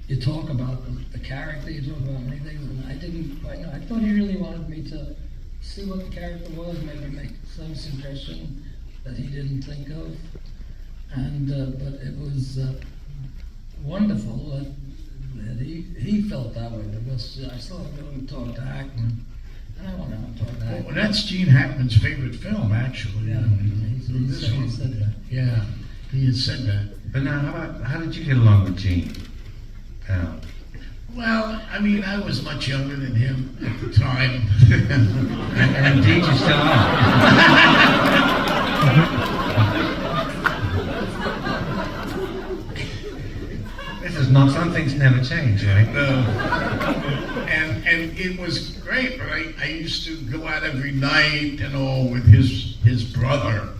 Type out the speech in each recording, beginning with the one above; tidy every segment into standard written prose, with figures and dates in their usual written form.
you talk about the character, you talk about many things, and I didn't quite know. I thought he really wanted me to see what the character was, maybe make some suggestion that he didn't think of. And but it was wonderful that he felt that way, because I saw him go and talk to Hackman, and I went out and talked to Hackman. Well, that's Gene Hackman's favorite film, actually. Yeah, he said that. Yeah, he had said that. But now, how did you get along with Gene? Well, I mean, I was much younger than him at the time. and indeed you still are. This is not, some things never change, right? And it was great, but I used to go out every night and all with his brother.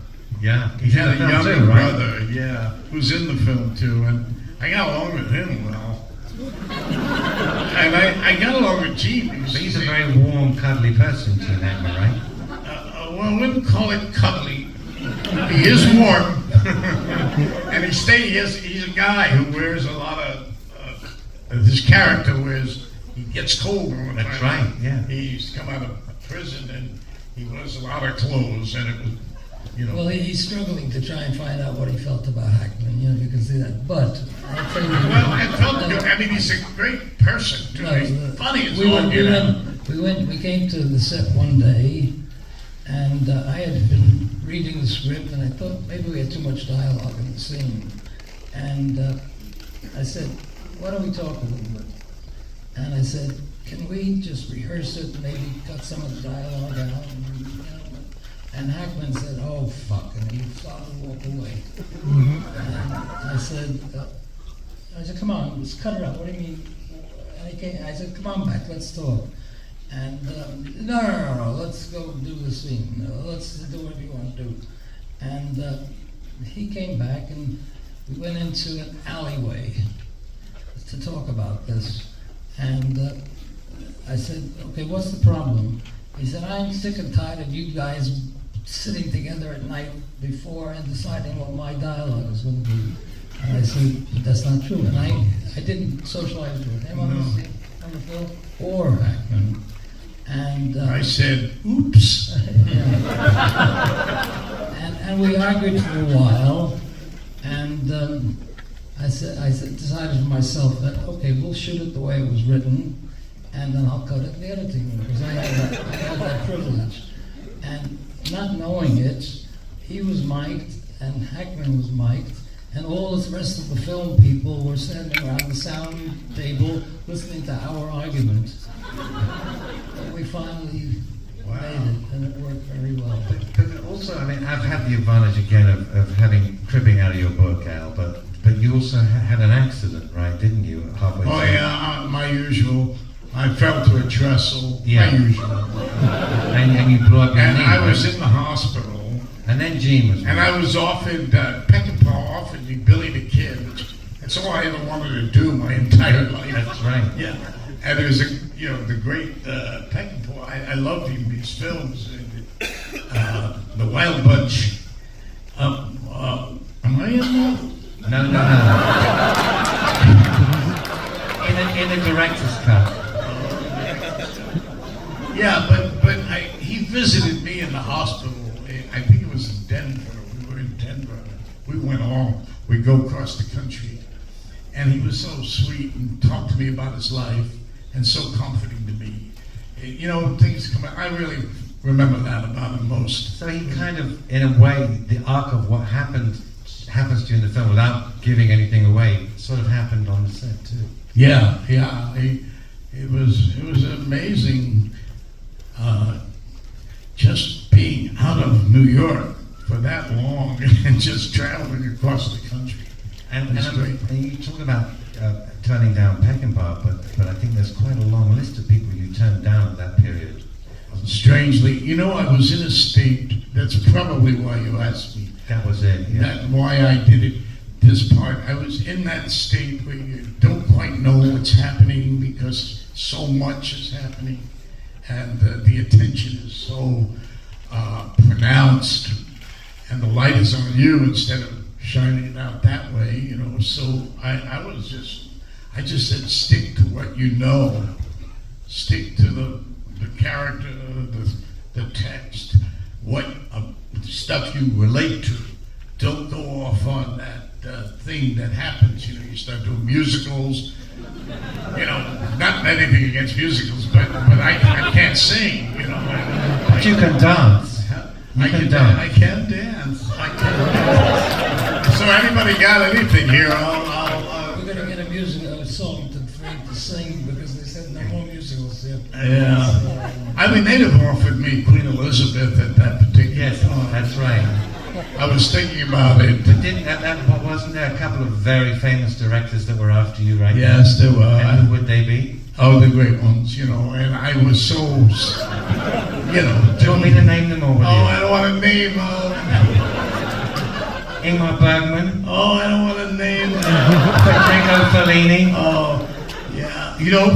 Yeah. He had a younger too, right? brother, yeah, who's in the film too, and I got along with him well. And I got along with Gene. But he's a very warm, cuddly person, Gene Hackman, right? Well, I wouldn't call it cuddly. He is warm. And he's a guy who wears a lot of, his character wears, he gets cold all the time. That's right, yeah. He's come out of prison and he wears a lot of clothes, and it was, you know. Well, he's struggling to try and find out what he felt about Hackman. You know, you can see that. But I'll tell you. Well, I felt good. I mean, he's a great person. Too. He's funny as all get out. We came to the set one day, and I had been reading the script, and I thought maybe we had too much dialogue in the scene. And I said, "Why don't we talk a little bit?" And I said, "Can we just rehearse it? Maybe cut some of the dialogue out." And Hackman said, "Oh, fuck," and he started to walk away. And I said, "Come on, let's cut it out. What do you mean?" And I said, "Come on back, let's talk." And no, let's go do the scene. No, let's do whatever you want to do. And he came back, and we went into an alleyway to talk about this. And I said, "Okay, what's the problem?" He said, "I'm sick and tired of you guys sitting together at night before and deciding what my dialogue is going to be." And I said, "But that's not true." And I didn't socialize with him on the film or Hackman. And I said, "Oops." and we argued for a while, and I decided for myself that, okay, we'll shoot it the way it was written, and then I'll cut it in the editing room, because I had that privilege. And not knowing it, he was mic'd, and Hackman was mic'd, and all the rest of the film people were standing around the sound table listening to our argument. And we finally made it, and it worked very well. But also, I mean, I've had the advantage again of having cribbing out of your book, Al, but you also had an accident, right, didn't you, halfway through? Oh yeah, my usual. I fell to a trestle, yeah. my usual. And you blew up your knee. And I was in the hospital. And then Gene was... And I was offered, Peckinpah offered me Billy the Kid, which that's all I ever wanted to do my entire life. That's right. Yeah. And it was, the great Peckinpah. I loved him, these films. The Wild Bunch. Am I in that? No. in the director's cut. Yeah, but he visited me in the hospital. I think it was in Denver. We were in Denver. We went on. We'd go across the country. And he was so sweet and talked to me about his life and so comforting to me. Things come out. I really remember that about him most. So he kind of, in a way, the arc of what happens during the film, without giving anything away, sort of happened on the set too. Yeah. It was amazing, just being out of New York for that long and just traveling across the country. And you talk about turning down Peckinpah, but I think there's quite a long list of people you turned down at that period. Strangely, I was in a state. That's probably why you asked me. That was it. Yeah. That's why I did it. This part, I was in that state where you don't quite know what's happening because so much is happening, and the attention is so pronounced, and the light is on you instead of shining it out that way. So I I just said, stick to what you know. Stick to the character, the text, what stuff you relate to. Don't go off on that thing that happens. You know, you start doing musicals. You know, not anything against musicals, but I can't sing. You know, but you can dance. I can dance. I can dance. So anybody got anything here? We're going to get a musical song to sing because they said no more musicals yet. Yeah. I mean, they'd have offered me Queen Elizabeth at that particular time. That's right. I was thinking about it. But wasn't there a couple of very famous directors that were after you, right? Yes, there were. And who would they be? Oh, the great ones, you know. And I was so, you know. Do you want me to name them all? I don't want to name. Ingmar Bergman. Oh, I don't want to name. Federico Fellini. Oh, yeah. You know,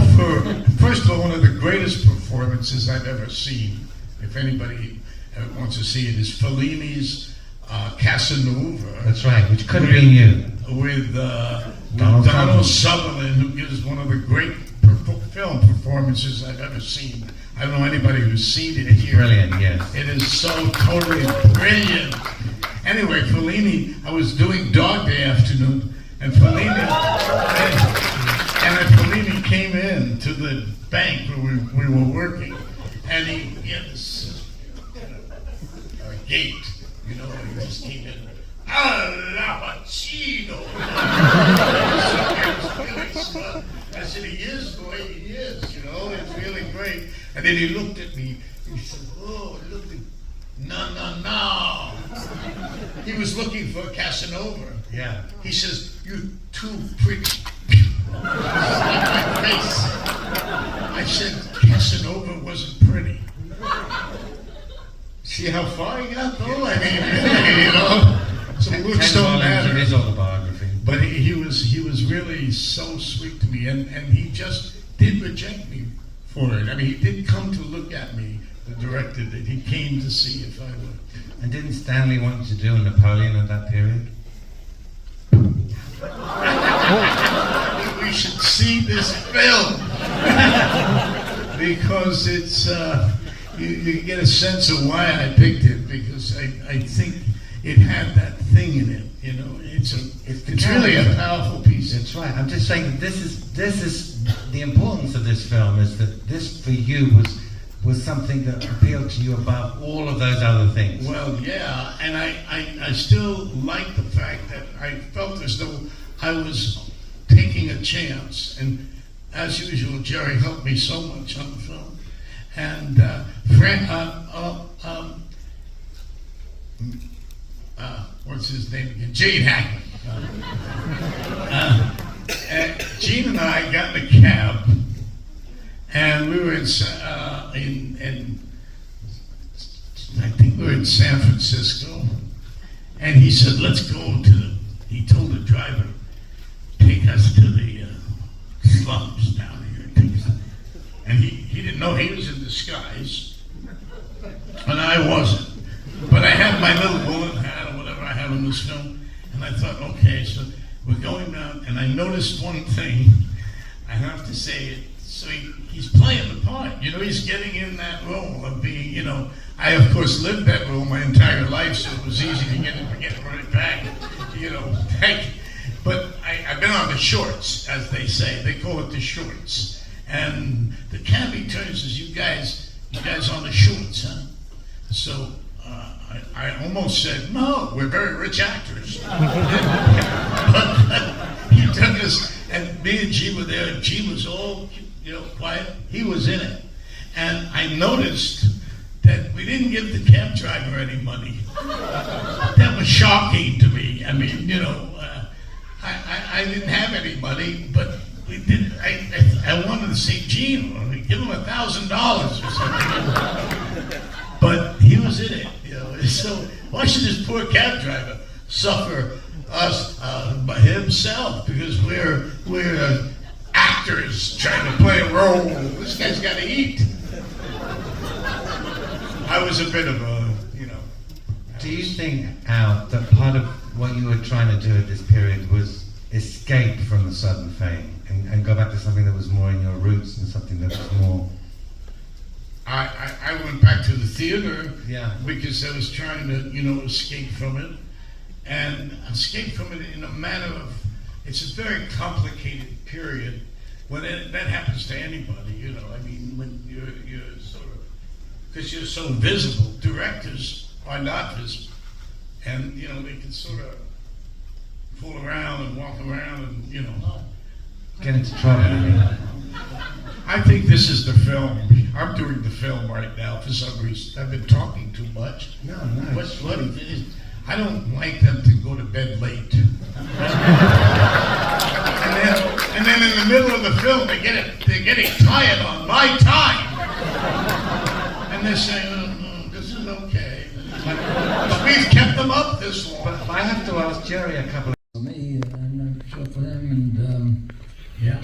first of all, one of the greatest performances I've ever seen, if anybody wants to see it, is Fellini's Casanova. That's right, which could have been you. With Donald Sutherland, who gives one of the great film performances I've ever seen. I don't know anybody who's seen it here. Brilliant, yes. It is so totally brilliant. Anyway, Fellini, I was doing Dog Day Afternoon, and Fellini came in to the bank where we were working, and he had this gate, you know, and he just came in. Pacino! I said, he is the way he is, you know, it's really great. And then he looked at me, he said, oh, look at, no. He was looking for Casanova. Yeah. He says, you're too pretty. My face. I said, Casanova wasn't pretty. See how far he got, though? I mean, you know. So looks don't matter. His autobiography. But he was really so sweet to me, and he just did reject me for it. I mean, he did come to look at me, the director did. He came to see if I would. And didn't Stanley want you to do Napoleon at that period? We should see this film because it's you get a sense of why I picked it, because I think it had that thing in it, you know. It's really a powerful piece. That's right. I'm just saying that this is the importance of this film, is that this for you was something that appealed to you above all of those other things. Well, yeah, and I still like the fact that I felt as though I was taking a chance, and as usual, Jerry helped me so much on the film, and what's his name again? Gene Hackman. Gene and I got in a cab, and we were in I think we were in San Francisco, and he said, let's go he told the driver, take us to the slums down here. And he didn't know he was in disguise, and I wasn't. But I had my little bullet hat or whatever I have in this film, and I thought, okay, so we're going down, and I noticed one thing, I have to say it, so he's playing the part, you know, he's getting in that role of being, you know, I of course lived that role my entire life, so it was easy to get right back, you know, but I've been on the shorts, as they say, they call it the shorts, and the cabbie turns and says, you guys on the shorts, huh? So, I almost said, no, we're very rich actors. But he took us, and me and G were there, and G was all, you know, quiet. He was in it. And I noticed that we didn't give the cab driver any money. That was shocking to me. I mean, you know, I didn't have any money, but we did. I wanted to say, Gene, give him $1,000 or something. But he was in it, you know. So why should this poor cab driver suffer us by himself? Because we're actors trying to play a role. This guy's got to eat. I was a bit of a, you know. Do you think, Al, that part of what you were trying to do at this period was escape from the sudden fame, and go back to something that was more in your roots and something that was more? I went back to the theater Yeah. because I was trying to, escape from it. And escape from it in a manner of, it's a very complicated period when that happens to anybody, I mean, when you're sort of, because you're so visible. Directors are not visible. And, they can sort of fool around and walk around and, Get into trouble. I think this is the film. I'm doing the film right now for some reason. I've been talking too much. No, nice. What it is, I don't like them to go to bed late. and then in the middle of the film, they're getting tired on my time. And they're saying, this is okay. We've kept them up this long. But I have to ask Jerry a couple of... For me, I'm not sure for them, and Yeah.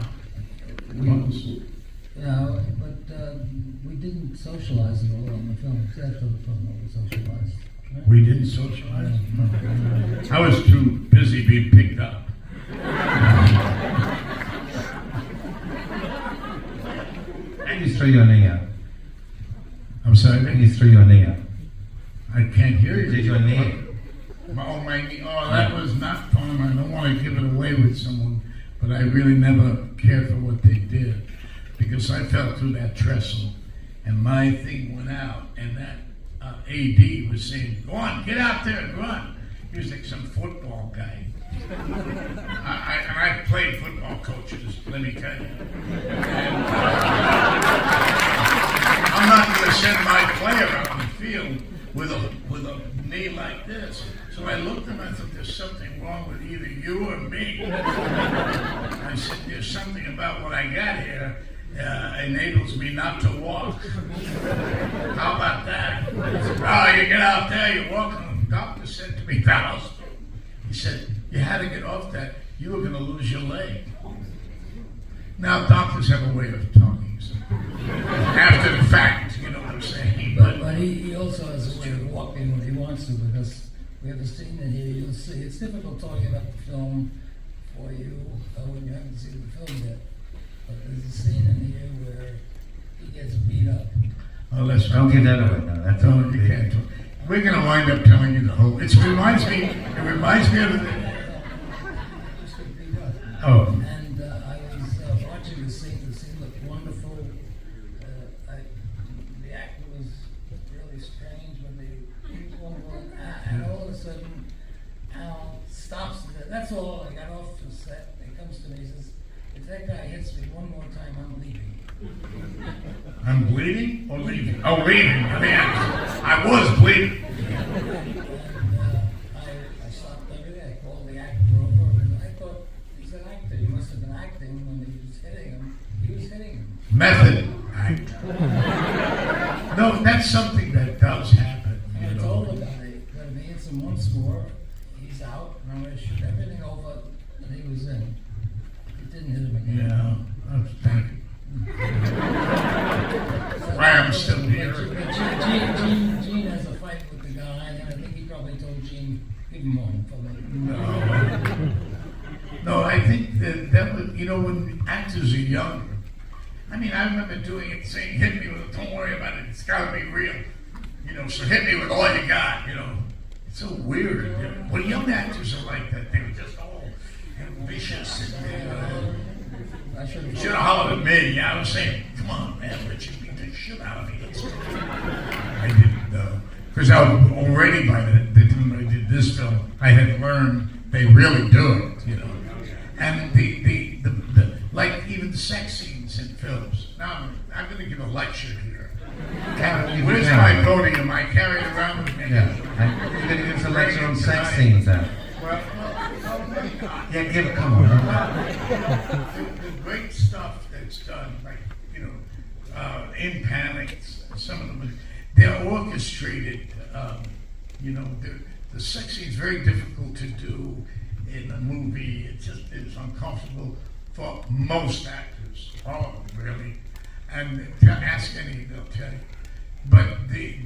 we didn't socialize at all on the film. It's after the film that we socialized. Right? We didn't socialize? No. I was too busy being picked up. And you threw your knee out. I'm sorry? And you threw your knee out. I can't hear you. Did your knee? My knee. Oh, that was not fun. I don't want to give it away with someone, but I really never cared for what they did because I fell through that trestle and my thing went out and that AD was saying, go on, get out there and run. He was like some football guy. I played football coaches, let me tell you. And, I'm not going to send my player out on the field with a knee like this. So I looked and I thought, there's something wrong with either you or me. I said, there's something about what I got here enables me not to walk. How about that? Oh, you get out there, you walk, and the doctor said to me, Dallas, he said, you had to get off that, you were going to lose your leg. Now, doctors have a way of talking, so after the fact, you know what I'm saying? But he also has a way of walking when he wants to, because we have a scene in here, you'll see. It's difficult talking about the film for you when you haven't seen the film yet. But there's a scene in here where he gets beat up. Oh, let's Don't give that away. No, that's all. you can't talk. We're going to wind up telling you the whole. It reminds me of the. Just got beat up. Oh. And I was watching the scene. The scene looked wonderful. The acting was really strange when and all of a sudden, Al stops. That's all. I got off the set. He comes to me. He says, "If that guy hits me one more time, I'm leaving." I'm bleeding or leaving? Oh, leaving. I mean, I was bleeding. And I stopped everything. I called the actor over, and I thought he's an actor. He must have been acting when he was hitting him. He was hitting him. Method act. No, that's something that does happen. And I told the guy that if he hits him once more, he's out, and I'm going to shoot everything over that he was in. He didn't hit him again. Yeah, thank you. Why I'm still here. Gene has a fight with the guy, and I think he probably told Gene, give him one for me. No, I think that was, when actors are younger. I mean, I remember doing it, saying, hit me with it, don't worry about it, it's got to be real. So hit me with all you got, It's so weird. Well, young actors are like that. They're just all ambitious. I should You should have hollered at me. Yeah, I was saying, come on, man, Richard, beat the shit out of me. I didn't know. Because I was already by the time I did this film, I had learned they really do it, And like even the sex scenes in films. Now, I'm going to give a lecture here. Where's my podium? I carry it around with me. Yeah. You're going to give us a lecture on sex scenes now. Well, Yeah, give it, come on. the great stuff that's done, like, in Panic, some of them, they're orchestrated, the sex scene is very difficult to do in a movie. It just is uncomfortable for most actors, all of them really, and to ask any, they'll tell you. But the